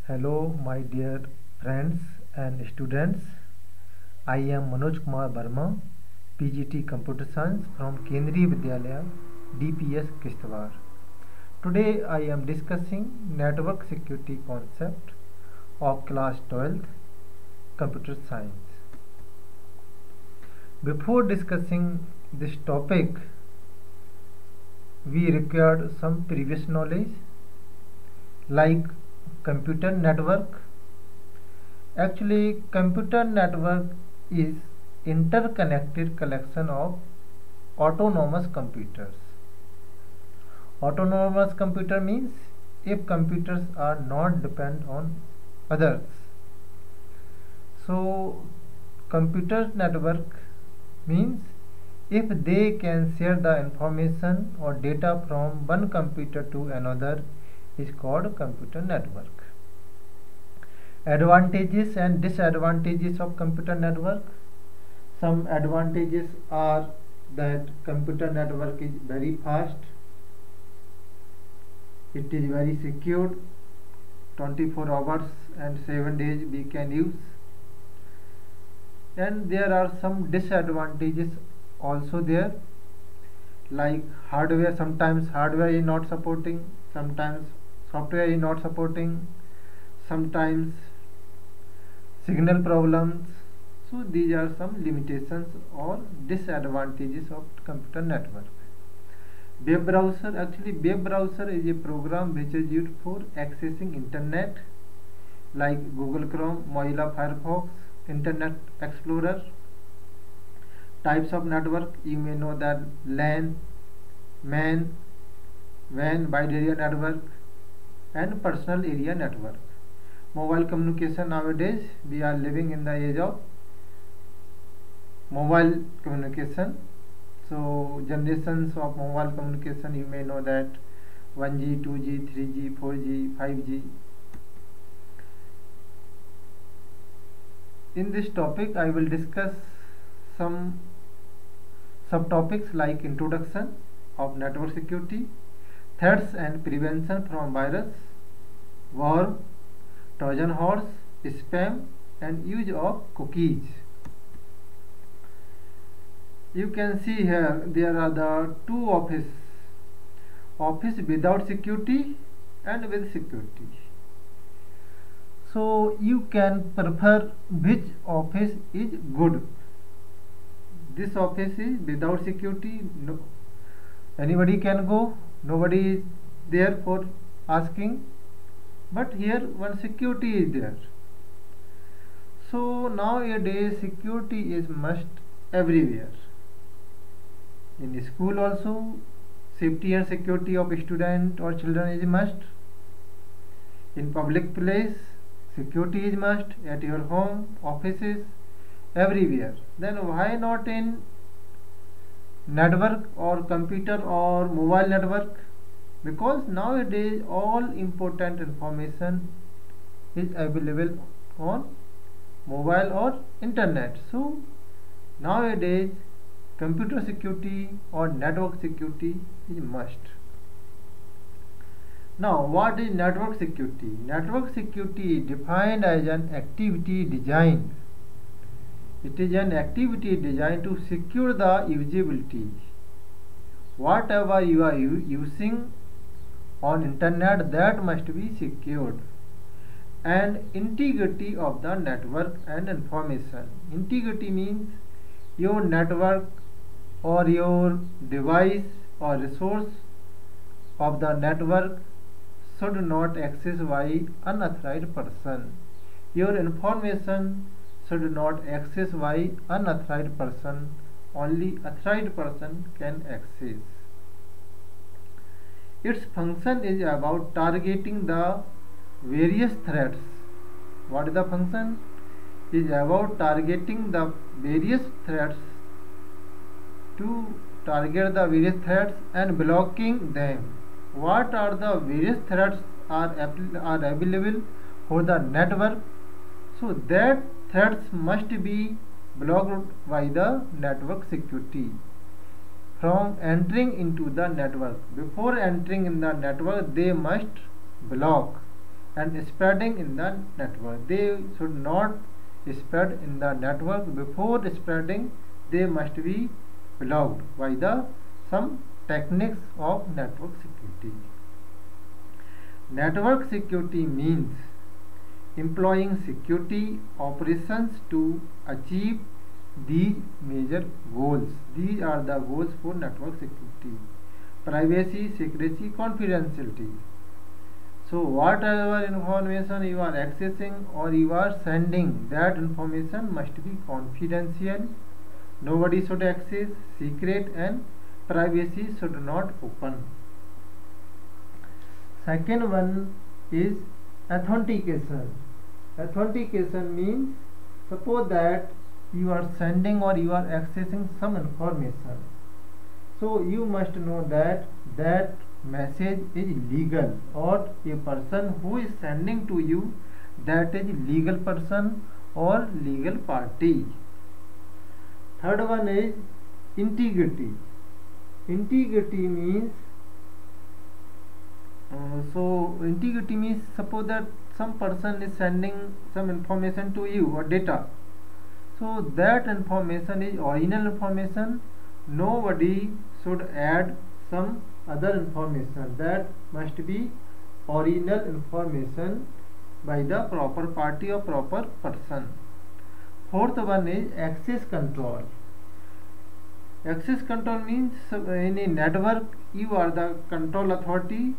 Hello, my dear friends and students. I am Manoj Kumar Verma, PGT Computer Science from Kendriya Vidyalaya, DPS Kishtwar. Today I am discussing network security concept of class 12th Computer Science. Before discussing this topic, we required some previous knowledge like computer network. Actually, computer network is interconnected collection of autonomous computers. Autonomous computer means if computers are not depend on others. So computer network means if they can share the information or data from one computer to another is called computer network. Advantages and disadvantages of computer network. Some advantages are that computer network is very fast, it is very secure, 24 hours and 7 days we can use. And there are some disadvantages also there, like hardware. Sometimes hardware is not supporting, sometimes software is not supporting, sometimes signal problems. So these are some limitations or disadvantages of computer network. Web browser. Actually, web browser is a program which is used for accessing internet, like Google Chrome, Mozilla Firefox, Internet Explorer. Types of network, you may know that LAN, MAN, WAN, wide area network, and personal area network. Mobile communication. Nowadays we are living in the age of mobile communication. So generations of mobile communication, you may know that 1G, 2G, 3G, 4G, 5G. In this topic I will discuss some subtopics like introduction of network security, threats and prevention from virus, worm, Trojan horse, spam and use of cookies. You can see here there are the two office without security and with security. So you can prefer which office is good. This office is without security, no, anybody can go, nobody is there for asking, but here one security is there. So nowadays security is must everywhere. In school also safety and security of student or children is must. In public place security is must, at your home, offices, everywhere. Then why not in network or computer or mobile network? Because nowadays all important information is available on mobile or internet. So nowadays computer security or network security is must. Now what is network security? Network security is defined as an activity designed. It is an activity designed to secure the usability. Whatever you are using on internet, that must be secured. And integrity of the network and information. Integrity means your network or your device or resource of the network should not access by unauthorized person. Your information should not access by unauthorized person. Only authorized person can access. Its function is about targeting the various threats. What is the function? Is about targeting the various threats, to target the various threats and blocking them. What are the various threats are available for the network? So that threats must be blocked by the network security from entering into the network. Before entering in the network, they must block and spreading in the network. They should not spread in the network. Before spreading, they must be blocked by the some techniques of network security. Network security means employing security operations to achieve these major goals. These are the goals for network security: privacy, secrecy, confidentiality. So whatever information you are accessing or you are sending, that information must be confidential. Nobody should access, secret, and privacy should not open. Second one is authentication. Authentication means, suppose that you are sending or you are accessing some information. So you must know that that message is legal, or a person who is sending to you, that is legal person or legal party. Third one is integrity. Integrity means integrity means, suppose that some person is sending some information to you or data. So that information is original information. Nobody should add some other information. That must be original information by the proper party or proper person. Fourth one is access control. Access control means, in a network you are the control authority.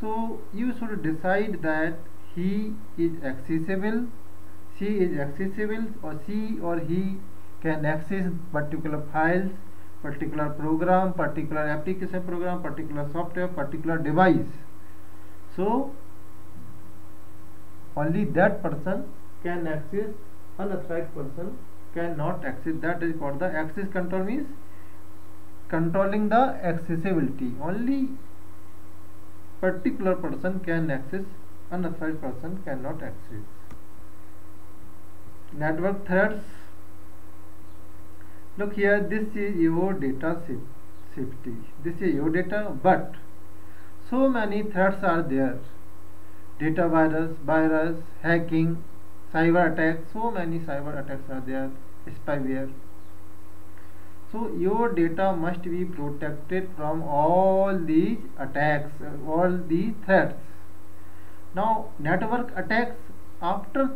So you should decide that he is accessible, she is accessible, or she or he can access particular files, particular program, particular application program, particular software, particular device. So only that person can access, unauthorized person cannot access. That is called the access control, means controlling the accessibility. Only particular person can access, unauthorized person cannot access. Network threats. Look here, this is your data safety. This is your data, but so many threats are there: data virus, hacking, cyber attacks. So many cyber attacks are there, spyware. So your data must be protected from all these attacks, all these threats. Now network attacks, after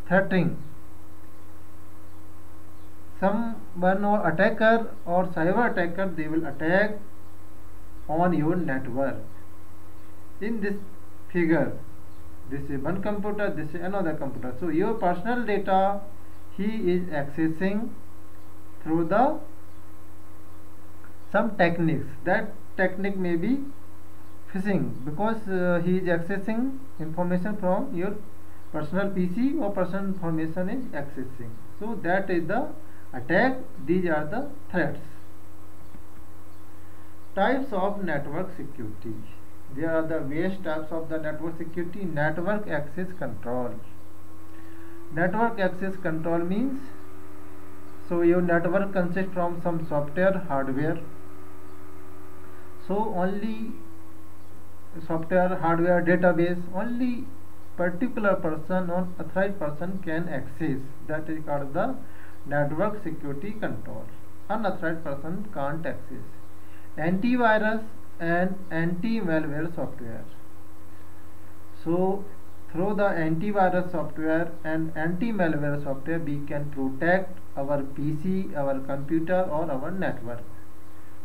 threatening, someone or attacker or cyber attacker, they will attack on your network. In this figure, this is one computer, this is another computer. So your personal data he is accessing through the some techniques. That technique may be phishing, because he is accessing information from your personal PC, or personal information is accessing. So that is the attack. These are the threats. Types of network security. There are the various types of the network security. Network access control. Network access control means, so your network consists from some software, hardware. So only software, hardware, database, only particular person or authorized person can access. That is called the network security control. Unauthorized person can't access. Antivirus and anti-malware software. So through the antivirus software and anti-malware software, we can protect our PC, our computer, or our network.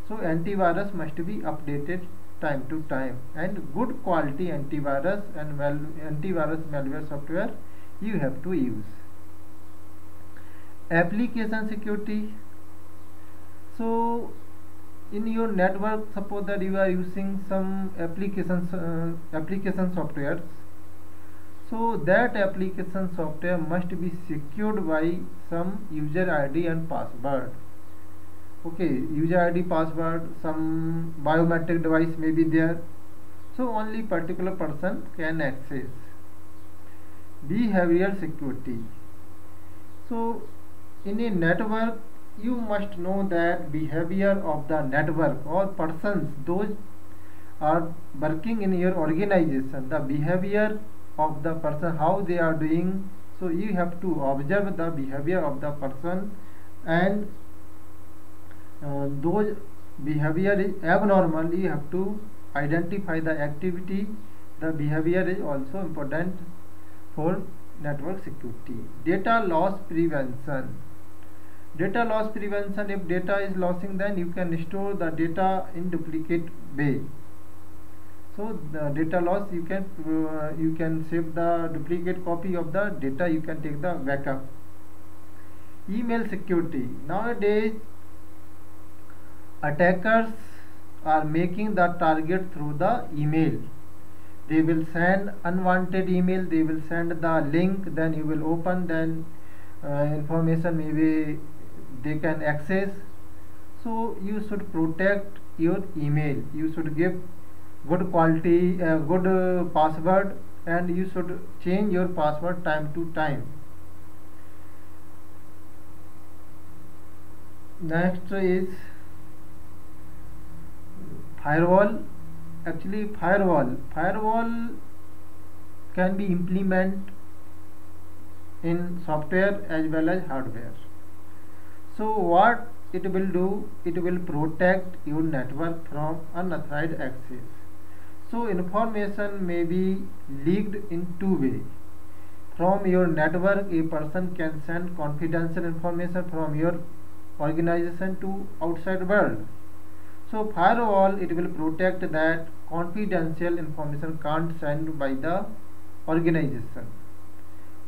So antivirus must be updated time to time, and good quality antivirus and antivirus malware software you have to use. Application security. So in your network, suppose that you are using some application software. So that application software must be secured by some user ID and password. Okay, user ID, password, some biometric device may be there. So only particular person can access. Behavioral security. So in a network, you must know that behavior of the network or persons, those are working in your organization, the behavior of the person, how they are doing. So you have to observe the behavior of the person, and those behavior is abnormal, you have to identify the activity. The behavior is also important for network security. Data loss prevention. Data loss prevention, if data is losing, then you can store the data in duplicate way. So the data loss, you can save the duplicate copy of the data, you can take the backup. Email security. Nowadays attackers are making the target through the email. They will send unwanted email, they will send the link, then you will open, then information maybe they can access. So you should protect your email, you should give good quality, good password, and you should change your password time to time. Next is firewall. Actually firewall can be implemented in software as well as hardware. So what it will do, it will protect your network from unauthorized access. So information may be leaked in two ways. From your network, a person can send confidential information from your organization to outside world. So firewall, it will protect that confidential information can't send by the organization.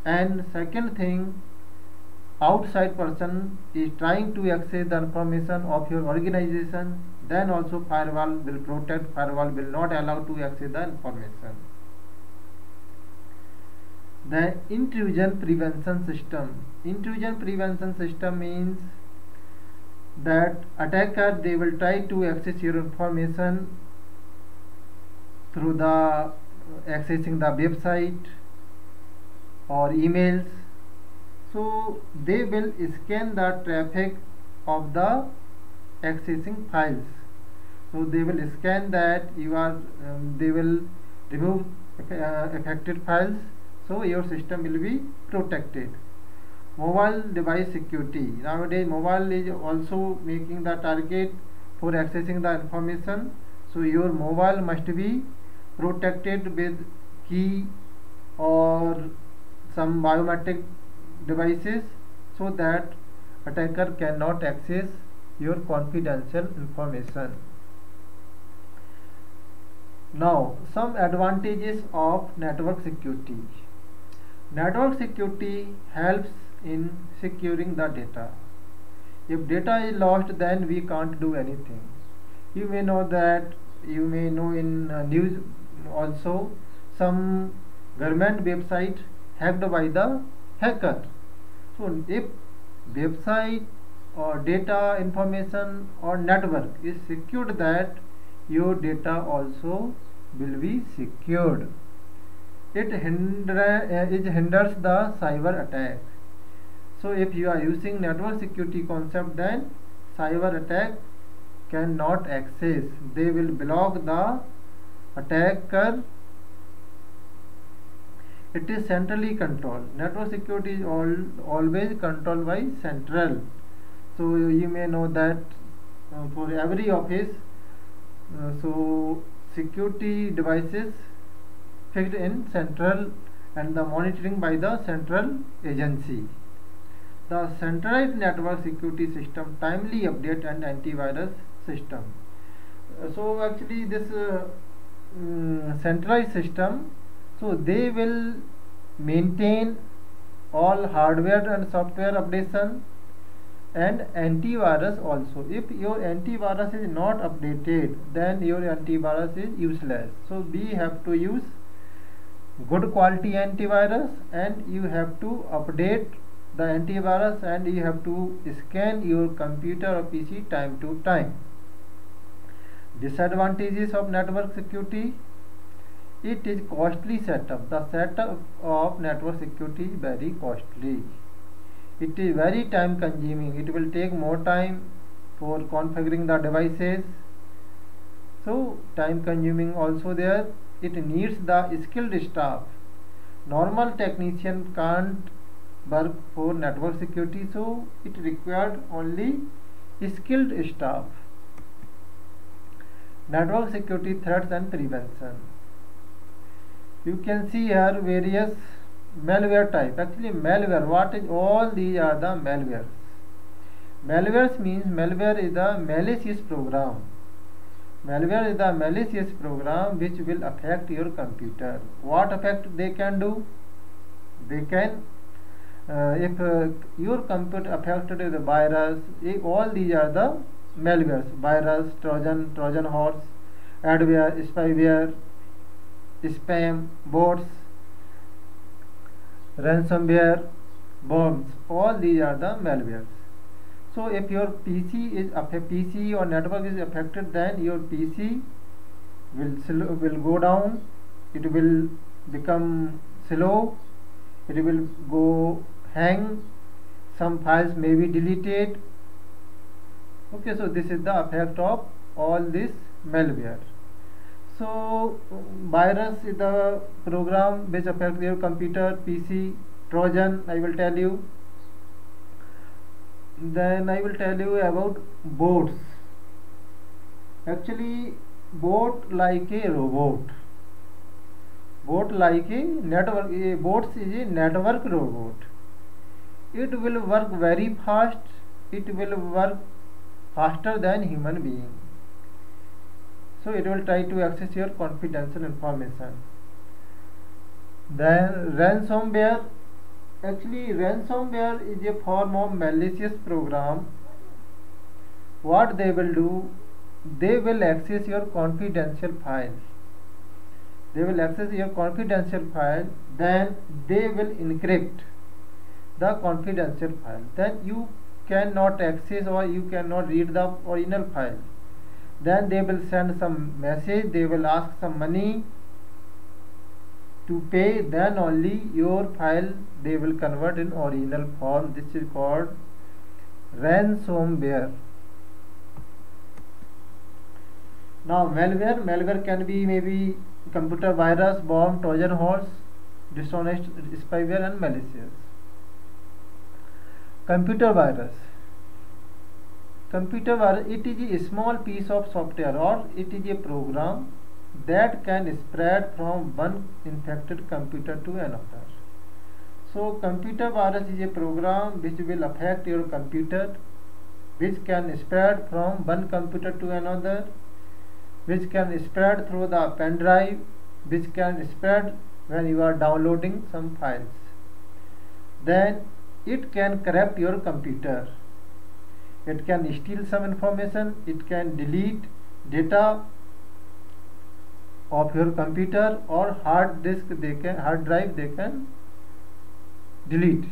And second thing, outside person is trying to access the information of your organization, then also firewall will protect, firewall will not allow to access the information. The intrusion prevention system. Intrusion prevention system means that attacker, they will try to access your information through the accessing the website or emails. So they will scan the traffic of the accessing files. So they will scan that you are they will remove affected files, so your system will be protected. Mobile device security. Nowadays mobile is also making the target for accessing the information. So your mobile must be protected with key or some biometric devices, so that attacker cannot access your confidential information. Now some advantages of network security. Network security helps in securing the data. If data is lost, then we can't do anything. You may know in news also, some government website hacked by the hacker. So if website or data information or network is secured, that your data also will be secured. It hinders the cyber attack. So if you are using network security concept, then cyber attack cannot access. They will block the attacker. It is centrally controlled. Network security is always controlled by central. So you may know that for every office, so security devices fixed in central and the monitoring by the central agency. The centralized network security system, timely update and antivirus system. So actually this centralized system, so they will maintain all hardware and software updation and antivirus also. If your antivirus is not updated, then your antivirus is useless. So we have to use good quality antivirus, and you have to update the antivirus, and you have to scan your computer or PC time to time. Disadvantages of network security. It is costly setup. The setup of network security is very costly. It is very time consuming. It will take more time for configuring the devices. So time consuming also there. It needs the skilled staff. Normal technician can't work for network security, so it required only skilled staff. Network security threats and prevention. You can see here various malware type. Actually malware, what is all these are the malwares. Malwares means malware is a malicious program. Malware is the malicious program which will affect your computer. What effect they can do? They can, if your computer affected with a virus, all these are the malwares: virus, Trojan horse, adware, spyware, spam, bots, ransomware, bombs. All these are the malwares. So if your PC or network is affected, then your PC will go down. It will become slow. It will go hang. Some files may be deleted. Okay, so this is the effect of all this malware. So virus is the program which affects your computer, PC. Trojan, I will tell you. Then I will tell you about bots. Actually bot like a robot. Bot like a network. Bots is a network robot. It will work very fast. It will work faster than human being. So it will try to access your confidential information. Then ransomware. Actually ransomware is a form of malicious program. What they will do, they will access your confidential file. They will access your confidential file, then they will encrypt the confidential file. Then you cannot access or you cannot read the original file. Then they will send some message, they will ask some money to pay, then only your file they will convert in original form. This is called ransomware. Now malware can be maybe computer virus, bomb, Trojan horse, dishonest spyware and malicious. Computer virus, it is a small piece of software or it is a program that can spread from one infected computer to another. So computer virus is a program which will affect your computer, which can spread from one computer to another, which can spread through the pen drive, which can spread when you are downloading some files. Then it can corrupt your computer. It can steal some information, it can delete data of your computer or hard drive they can delete.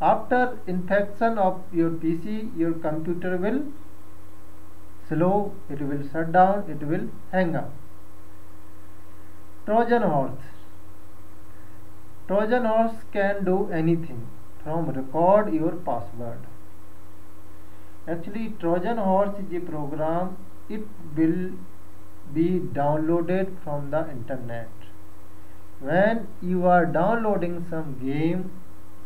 After infection of your PC, your computer will slow, it will shut down, it will hang up. Trojan horse. Trojan horse can do anything from record your password. Actually Trojan horse is a program, it will be downloaded from the internet. When you are downloading some game,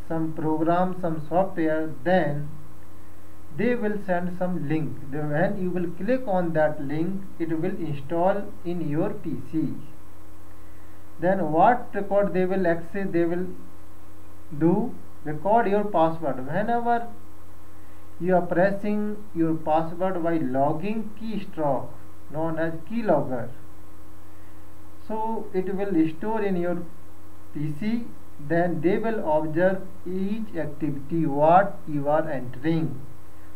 some program, some software, then they will send some link. When you will click on that link, it will install in your PC. Then what record they will access, they will do, record your password. Whenever you are pressing your password while logging keystroke known as keylogger, so it will store in your PC. Then they will observe each activity what you are entering.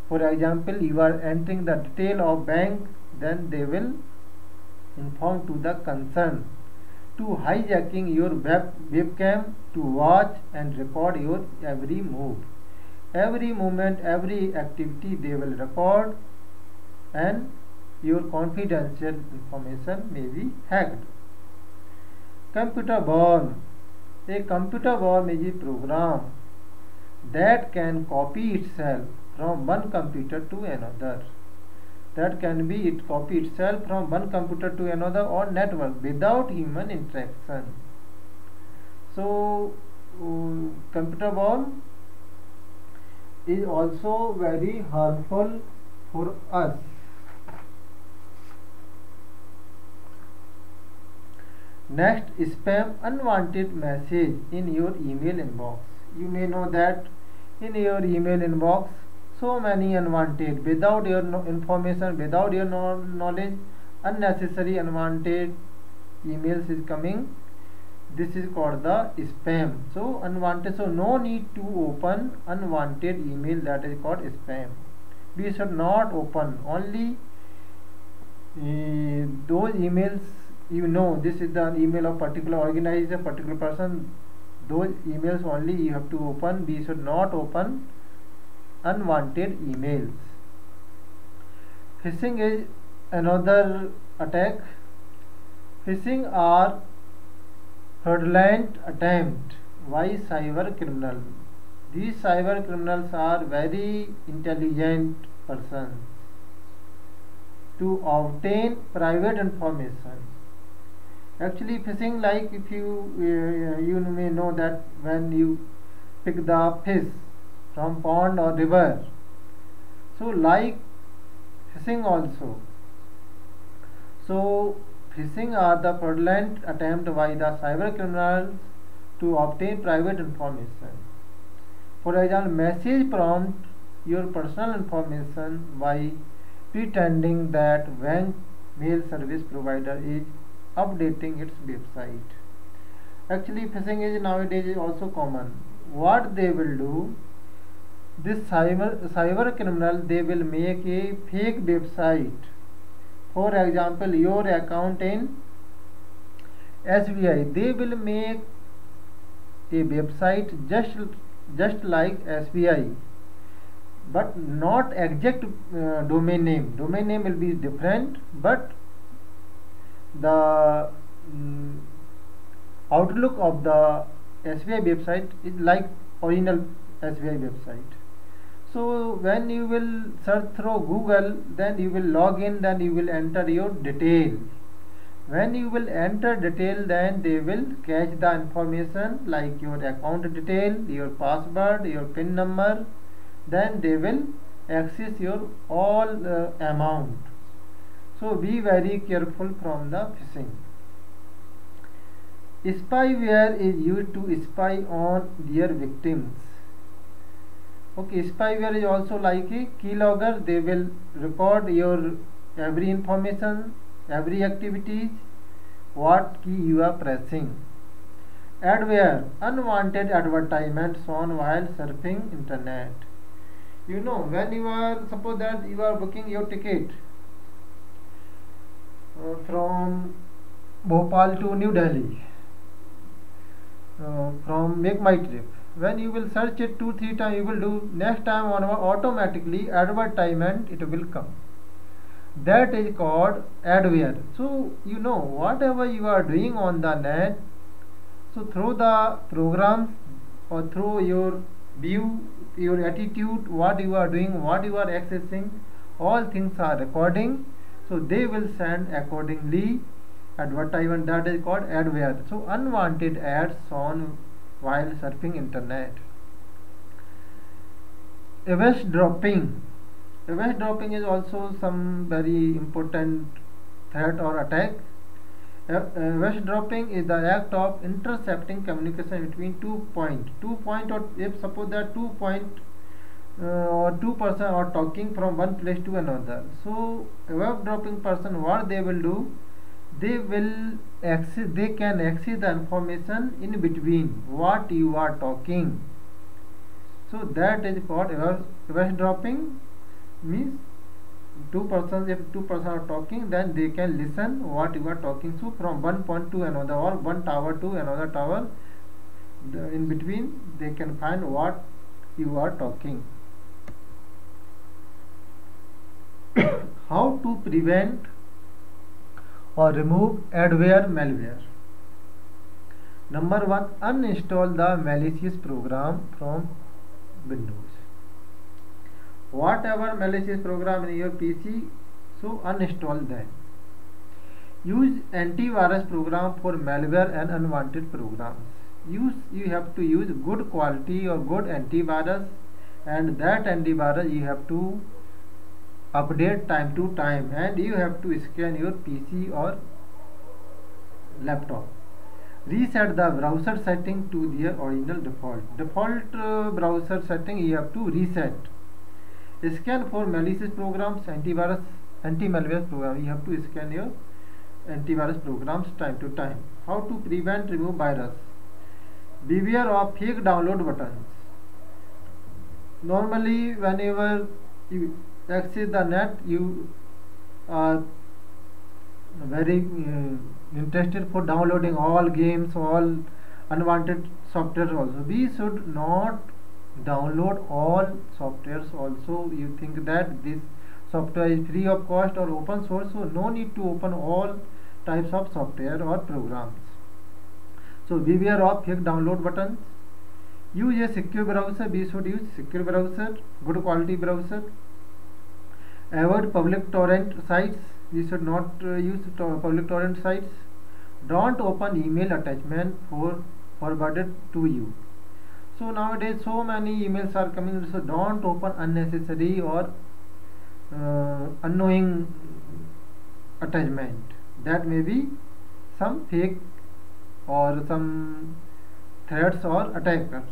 For example, you are entering the detail of bank, then they will inform to the concern to hijacking your webcam to watch and record your every move. Every movement, every activity they will record, and your confidential information may be hacked. Computer worm. A computer worm is a program that can copy itself from one computer to another. that can be it copy itself from one computer to another or network without human interaction. So computer bomb is also very harmful for us. Next, spam unwanted message in your email inbox. You may know that in your email inbox so many unwanted, without your information, without your knowledge, unnecessary unwanted emails is coming. This is called the spam. So unwanted, so no need to open unwanted email, that is called spam. We should not open only those emails, you know, this is the email of particular organization, particular person. Those emails only you have to open. We should not open unwanted emails. Phishing is another attack. Phishing are fraudulent attempt by cyber criminals. These cyber criminals are very intelligent persons to obtain private information. Actually, phishing, like if you may know that when you pick the fish from pond or river, so like phishing also. So phishing are the fraudulent attempt by the cyber criminals to obtain private information. For example, message prompt your personal information by pretending that bank mail service provider is updating its website. Actually, phishing is nowadays also common. What they will do, this cyber criminal, they will make a fake website. For example, your account in SBI, they will make a website just like SBI, but not exact domain name. Domain name will be different, but the outlook of the SBI website is like original SBI website. So when you will search through Google, then you will log in, then you will enter your detail. When you will enter detail, then they will catch the information like your account detail, your password, your PIN number. Then they will access your all amount. So be very careful from the phishing. Spyware is used to spy on their victims. Okay, spyware is also like a keylogger. They will record your every information, every activities, what key you are pressing. Adware, unwanted advertisements shown while surfing internet. You know, when you are, suppose that you are booking your ticket from Bhopal to New Delhi, from Make My Trip. When you will search it 2-3 times, you will do, next time on automatically advertisement it will come. That is called adware. So you know, whatever you are doing on the net, so through the programs or through your view, your attitude, what you are doing, what you are accessing, all things are recording. So they will send accordingly advertisement, that is called adware. So unwanted ads shown while surfing internet. Eavesdropping. Eavesdropping is also some very important threat or attack. Eavesdropping is the act of intercepting communication between 2 points. 2 point, or if suppose that 2 point or 2 person are talking from one place to another. So eavesdropping person, what they will do, they can access the information in between what you are talking. So that is called eavesdropping. Means if 2 persons are talking, then they can listen what you are talking. So from one point to another, or one tower to another tower, in between they can find what you are talking. How to prevent or remove adware malware? Number 1, uninstall the malicious program from Windows. Whatever malicious program in your PC, So uninstall them. Use antivirus program for malware and unwanted programs. You have to use good quality or good antivirus, and that antivirus you have to update time to time, and you have to scan your PC or laptop. Reset the browser setting to their original default browser setting you have to reset. Scan for malicious programs, anti-malware program. You have to scan your antivirus programs time to time. How to prevent remove virus? Beware of fake download buttons. Normally whenever you access the net, you are very interested for downloading all games, all unwanted software also. We should not download all softwares also. You think that this software is free of cost or open source, so no need to open all types of software or programs. So beware of fake download buttons. Use a secure browser. We should use secure browser, good quality browser. Avoid public torrent sites. We should not use public torrent sites. Don't open email attachment forwarded to you. So nowadays so many emails are coming, so don't open unnecessary or unknowing attachment. That may be some fake or some threats or attacker.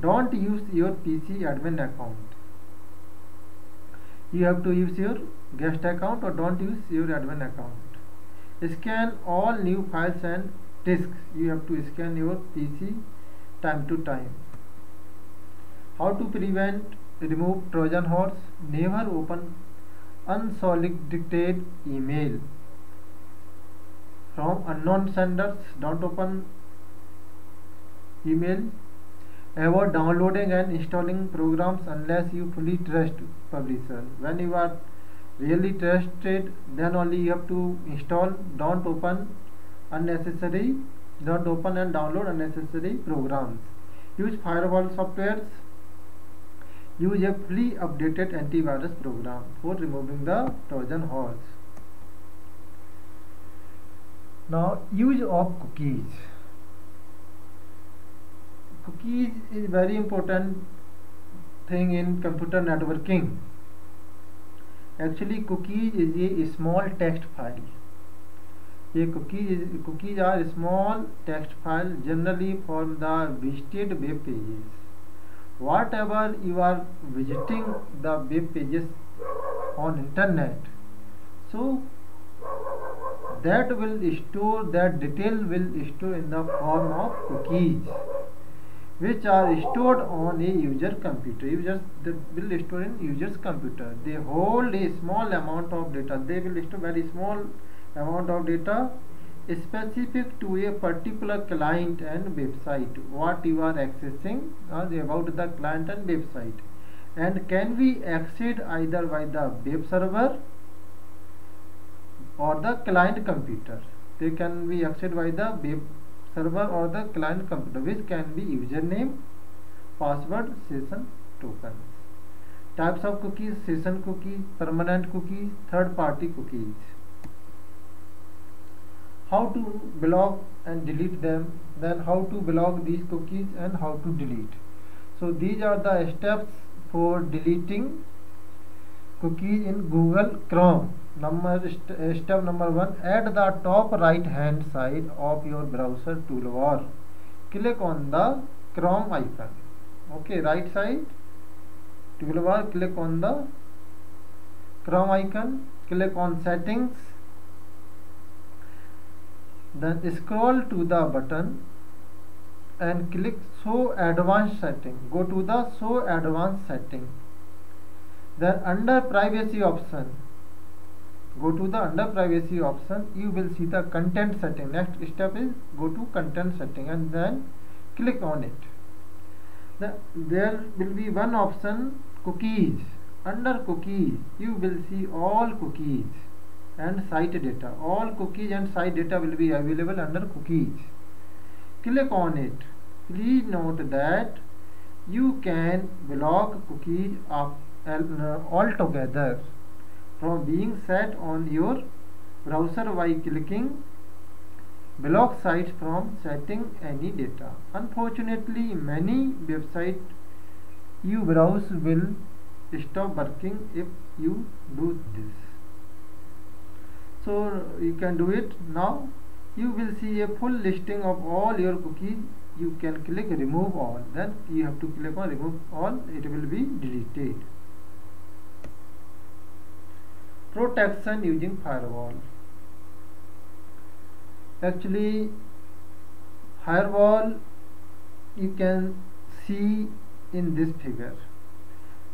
Don't use your PC admin account. You have to use your guest account, or don't use your admin account. Scan all new files and disks. You have to scan your PC time to time. How to prevent remove Trojan horse? Never open unsolicited email from unknown senders. Don't open email. Avoid downloading and installing programs unless you fully trust publisher. When you are really trusted, then only you have to install. Don't open and download unnecessary programs. Use firewall softwares. Use a fully updated antivirus program for removing the Trojan horse. Now, use of cookies. Cookies is very important thing in computer networking. Actually, cookies is a small text file. Cookies are small text file generally from the visited web pages. Whatever you are visiting the web pages on internet, so that detail will store in the form of cookies, which are stored on a user computer. That will store in user's computer. They hold a small amount of data. They will store very small amount of data specific to a particular client and website. What you are accessing about the client and website, and can be accessed either by the web server or the client computer. They can be accessed by the web server or the client computer, which can be username, password, session tokens. Types of cookies: session cookies, permanent cookies, third party cookies. How to block and delete them, then how to block these cookies and how to delete. So these are the steps for deleting cookies in Google Chrome. Step number 1, at the top right hand side of your browser toolbar, click on the Chrome icon. Okay, right side toolbar, click on the Chrome icon, click on settings, then scroll to the button and click show advanced setting. Go to the show advanced setting. Then under privacy option, go to the under privacy option, you will see the content setting. Next step is go to content setting and then click on it. There will be one option, cookies. Under cookies you will see all cookies and site data. All cookies and site data will be available under cookies. Click on it. Please note that you can block cookies altogether. from being set on your browser by clicking block sites from setting any data. Unfortunately, many websites you browse will stop working if you do this. So you can do it now. You will see a full listing of all your cookies. You can click remove all, then you have to click on remove all, it will be deleted. Protection using firewall. Actually, firewall you can see in this figure.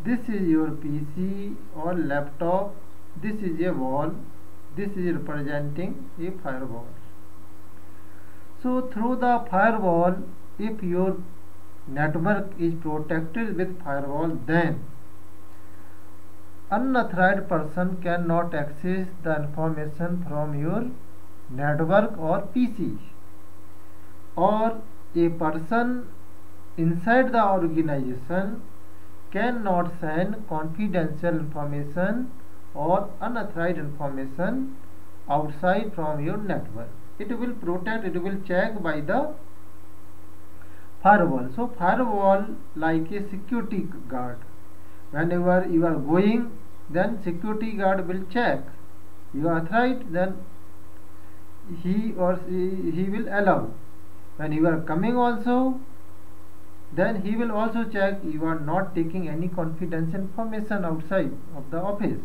This is your PC or laptop, this is a wall, this is representing a firewall. So through the firewall, if your network is protected with firewall, then unauthorized person cannot access the information from your network or PC, or a person inside the organization cannot send confidential information or unauthorized information outside from your network. It will protect, it will check by the firewall. So firewall like a security guard. Whenever you are going, then security guard will check you are authorized, then he or he will allow. When you are coming also, then he will also check you are not taking any confidential information outside of the office.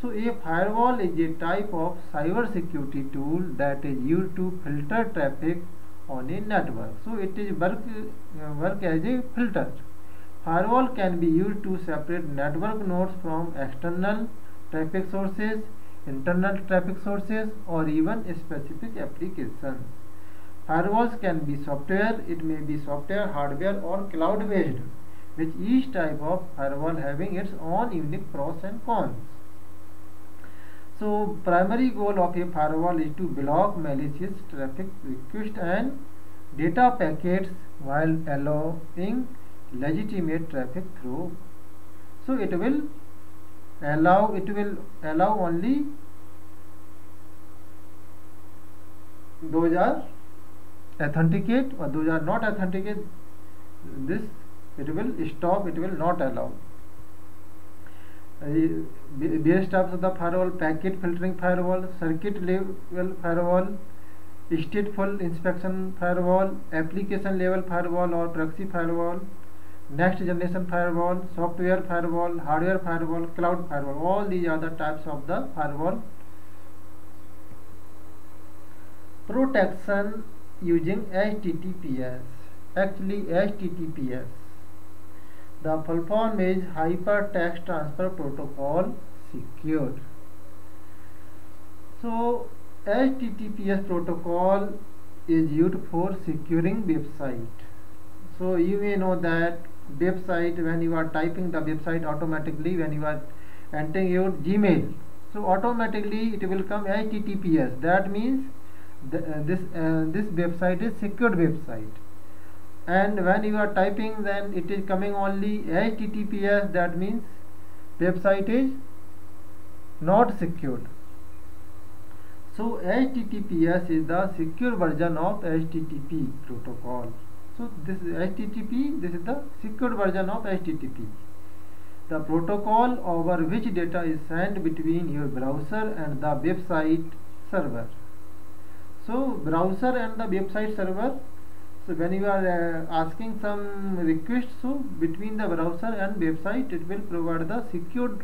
So a firewall is a type of cyber security tool that is used to filter traffic on a network. So it is work as a filter. Firewall can be used to separate network nodes from external traffic sources, internal traffic sources, or even specific applications. Firewalls can be software, it may be software, hardware, or cloud based, with each type of firewall having its own unique pros and cons. So primary goal of a firewall is to block malicious traffic requests and data packets while allowing legitimate traffic through. So it will allow only those are authenticate, or those are not authenticate. This it will stop, it will not allow. Base types of the firewall: packet filtering firewall, circuit level firewall, stateful inspection firewall, application level firewall or proxy firewall, next generation firewall, software firewall, hardware firewall, cloud firewall. All these are the types of the firewall. Protection using HTTPS. Actually, HTTPS, the full form is Hypertext Transfer Protocol Secured. So HTTPS protocol is used for securing website. So you may know that website, when you are typing the website, automatically when you are entering your Gmail, so automatically it will come HTTPS. That means this website is secured website. And when you are typing, then it is coming only HTTPS. That means website is not secured. So HTTPS is the secure version of HTTP protocol. So this is HTTP, this is the secured version of HTTP, the protocol over which data is sent between your browser and the website server. So browser and the website server, so when you are asking some request, so between the browser and website, it will provide the secured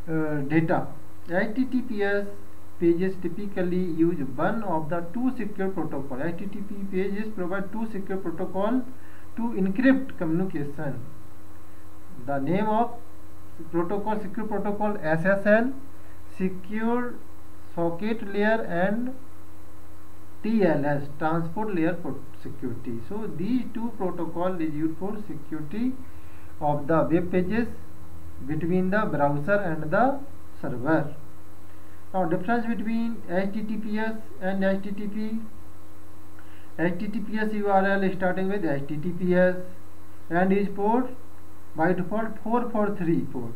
data. HTTPS pages typically use one of the two secure protocol. HTTP pages provide two secure protocol to encrypt communication. The name of protocol, secure protocol, SSL, secure socket layer, and TLS, transport layer security. So these two protocols is used for security of the web pages between the browser and the server. Now difference between HTTPS and HTTP. HTTPS URL starting with HTTPS and is port by default 443 port.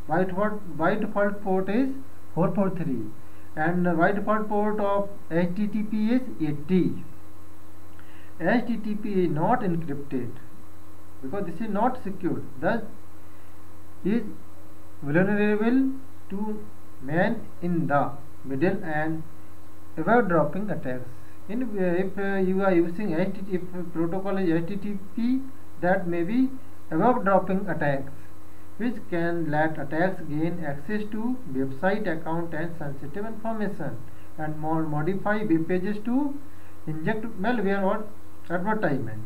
by default port is 443, and by default port of HTTP is 80. HTTP is not encrypted because this is not secured, thus is vulnerable to man in the middle and avoid dropping attacks. If you are using HTTP, if protocol is HTTP, that may be avoid dropping attacks, which can let attacks gain access to website account and sensitive information, and modify web pages to inject malware or advertisement.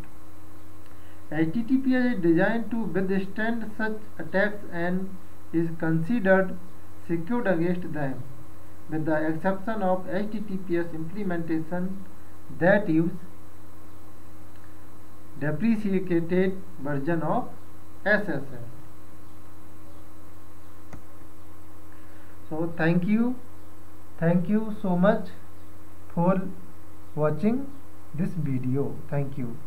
HTTP is designed to withstand such attacks and is considered secured against them, with the exception of HTTPS implementation that use deprecated version of SSL. So thank you so much for watching this video. Thank you.